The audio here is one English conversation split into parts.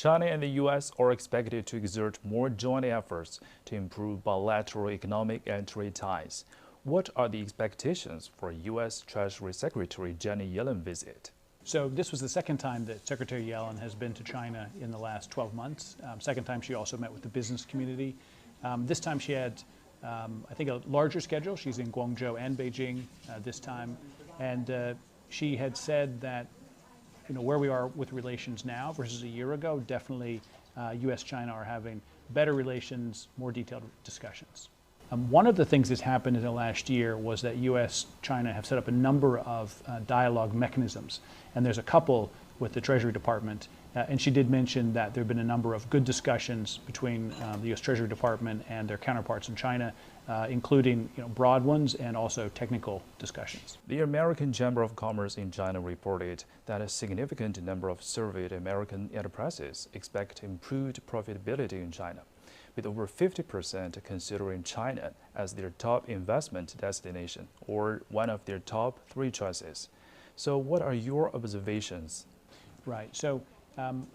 China and the U.S. are expected to exert more joint efforts to improve bilateral economic and trade ties. What are the expectations for U.S. Treasury Secretary Janet Yellen visit? So this was the second time that Secretary Yellen has been to China in the last 12 months. Second time she also met with the business community. This time she had, I think, a larger schedule. She's in Guangzhou and Beijing this time. And she had said that, where we are with relations now versus a year ago, definitely U.S.-China are having better relations, more detailed discussions. One of the things that's happened in the last year was that U.S.-China have set up a number of dialogue mechanisms. And there's a couple with the Treasury Department. And she did mention that there have been a number of good discussions between the U.S. Treasury Department and their counterparts in China, including broad ones and also technical discussions. The American Chamber of Commerce in China reported that a significant number of surveyed American enterprises expect improved profitability in China, with over 50% considering China as their top investment destination or one of their top 3 choices. So what are your observations? Right. So,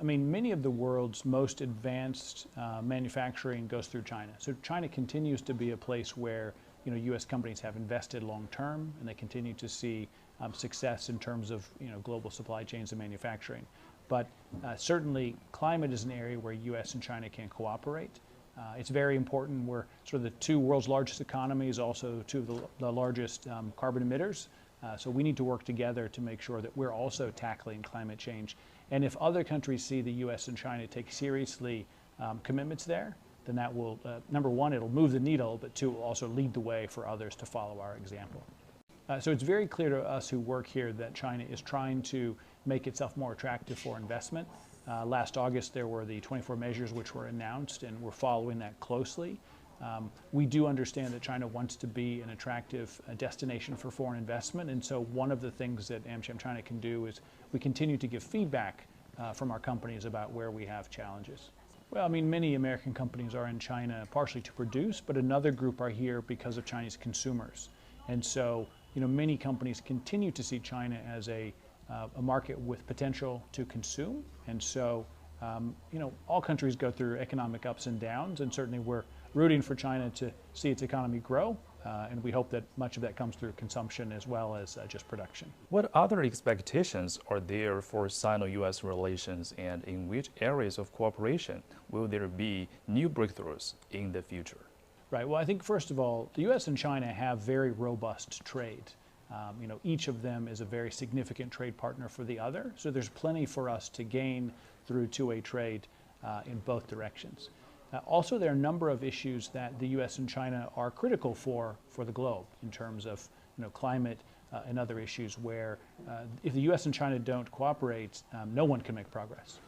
many of the world's most advanced manufacturing goes through China. So China continues to be a place where U.S. companies have invested long term, and they continue to see success in terms of global supply chains and manufacturing. But certainly, climate is an area where U.S. and China can cooperate. It's very important. We're sort of the 2 world's largest economies, also 2 of the largest carbon emitters. So we need to work together to make sure that we're also tackling climate change. And if other countries see the U.S. and China take seriously commitments there, then that will, number one, it'll move the needle, but 2, will also lead the way for others to follow our example. So it's very clear to us who work here that China is trying to make itself more attractive for investment. Last August, there were the 24 measures which were announced, and we're following that closely. We do understand that China wants to be an attractive destination for foreign investment, and so one of the things that AmCham China can do is we continue to give feedback from our companies about where we have challenges. Well, many American companies are in China partially to produce, but another group are here because of Chinese consumers. And so, many companies continue to see China as a market with potential to consume. And so, all countries go through economic ups and downs, and certainly we're rooting for China to see its economy grow, and we hope that much of that comes through consumption as well as just production. What other expectations are there for Sino-U.S. relations, and in which areas of cooperation will there be new breakthroughs in the future? Right. Well, I think first of all, the U.S. and China have very robust trade. Each of them is a very significant trade partner for the other, so there's plenty for us to gain through two-way trade in both directions. Also, there are a number of issues that the U.S. and China are critical for the globe in terms of climate and other issues where if the U.S. and China don't cooperate, no one can make progress.